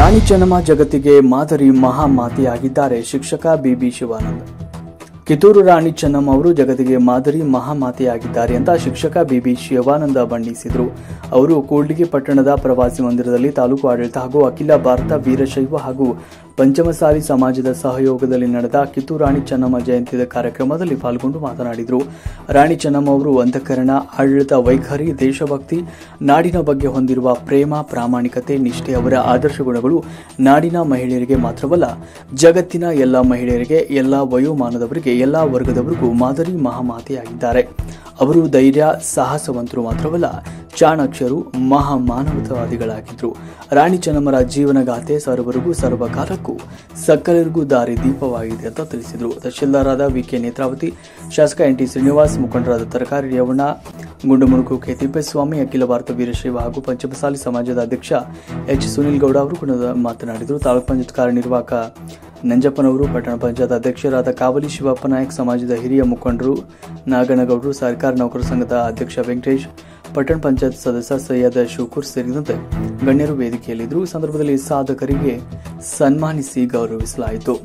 ರಾಣಿ ಚೆನ್ನಮ್ಮ ಜಗತ್ತಿಗೆ ಮಾದರಿ ಮಹಾಮಾತೆಯಾಗಿದ್ದಾರೆ. ಶಿಕ್ಷಕ ಬಿಬಿ ಶಿವಾನಂದ್. ಕಿತ್ತೂರು ರಾಣಿ ಚೆನ್ನಮ್ಮ ಅವರು ಜಗತ್ತಿಗೆ ಮಾದರಿ ಮಹಾಮಾತೆಯಾಗಿದ್ದಾರೆ ಅಂತ ಶಿಕ್ಷಕ ಬಿಬಿ ಶಿವಾನಂದ ಬಣ್ಣಿಸಿದರು. ಅವರು ಕೂಡ್ಲಿಗಿ ಪಟ್ಟಣದ ಪ್ರವಾಸಿ ಮಂದಿರದಲ್ಲಿ ತಾಲೂಕು ಆಡಳಿತ ಹಾಗೂ ಅಖಿಲ ಭಾರತ ವೀರಶೈವ ಹಾಗೂ ಪಂಚಮಸಾಲಿ ಸಮಾಜದ ಸಹಯೋಗದಲ್ಲಿ ನಡೆದ ಕಿತ್ತೂರು ರಾಣಿ ಚೆನ್ನಮ್ಮ ಜಯಂತಿ ಕಾರ್ಯಕ್ರಮದಲ್ಲಿ ಪಾಲ್ಗೊಂಡು ಮಾತನಾಡಿದರು. ರಾಣಿ ಚೆನ್ನಮ್ಮ ಅವರು ಅಂತಃಕರಣ, ಆಡಳಿತ ವೈಖರಿ, ದೇಶಭಕ್ತಿ, ನಾಡಿನ ಬಗ್ಗೆ ಹೊಂದಿರುವ ಪ್ರೇಮ, ಪ್ರಾಮಾಣಿಕತೆ, ನಿಷ್ಠೆ ಅವರ ಆದರ್ಶ ಗುಣಗಳು ನಾಡಿನ ಮಹಿಳೆಯರಿಗೆ ಮಾತ್ರವಲ್ಲ, ಜಗತ್ತಿನ ಎಲ್ಲ ಮಹಿಳೆಯರಿಗೆ, ಎಲ್ಲ ವಯೋಮಾನದವರಿಗೆ, ಎಲ್ಲ ವರ್ಗದವರಿಗೂ ಮಾದರಿ ಮಹಾಮಾತೆಯಾಗಿದ್ದಾರೆ. ಅವರು ಧೈರ್ಯ, ಸಾಹಸವಂತರು ಮಾತ್ರವಲ್ಲ, ಚಾಣಾಕ್ಷರು, ಮಹಾಮಾನವತಾವಾದಿಗಳಾಗಿದ್ದರು. ರಾಣಿ ಚೆನ್ನಮ್ಮರ ಜೀವನಗಾಥೆ ಸರ್ವರಿಗೂ ಸರ್ವಕಾಲಕ್ಕೂ ಸಕಲರಿಗೂ ದಾರಿ ದೀಪವಾಗಿದೆ ಅಂತ ತಿಳಿಸಿದರು. ತಹಶೀಲ್ದಾರಾದ ವಿಕೆ ನೇತ್ರಾವತಿ, ಶಾಸಕ ಎನ್ಟಿ ಶ್ರೀನಿವಾಸ್, ಮುಖಂಡರಾದ ತರಕಾರಿ ರೇವಣ್ಣ, ಗುಂಡುಮುಣುಕು ಕೆ ತಿಪ್ಪೇಸ್ವಾಮಿ, ಅಖಿಲ ಭಾರತ ವೀರಶೈವ ಹಾಗೂ ಪಂಚಮಸಾಲಿ ಸಮಾಜದ ಅಧ್ಯಕ್ಷ ಎಚ್ ಸುನಿಲ್ ಗೌಡ ಅವರು ಕೂಡ ಮಾತನಾಡಿದರು. ತಾಲೂಕು ಪಂಚಾಯತ್ ಕಾರ್ಯನಿರ್ವಾಹಕ ನಂಜಪ್ಪನವರು, ಪಟ್ಟಣ ಪಂಚಾಯತ್ ಅಧ್ಯಕ್ಷರಾದ ಕಾವಲಿ ಶಿವಪ್ಪ ನಾಯಕ್, ಸಮಾಜದ ಹಿರಿಯ ಮುಖಂಡರು ನಾಗನಗೌಡರು, ಸರ್ಕಾರಿ ನೌಕರ ಸಂಘದ ಅಧ್ಯಕ್ಷ ವೆಂಕಟೇಶ್, ಪಟ್ಟಣ ಪಂಚಾಯತ್ ಸದಸ್ಯ ಸೈಯದ್ ಶುಕೂರ್ ಸೇರಿದಂತೆ ಗಣ್ಯರು ವೇದಿಕೆಯಲ್ಲಿದ್ದರು. ಈ ಸಂದರ್ಭದಲ್ಲಿ ಸಾಧಕರಿಗೆ ಸನ್ಮಾನಿಸಿ ಗೌರವಿಸಲಾಯಿತು.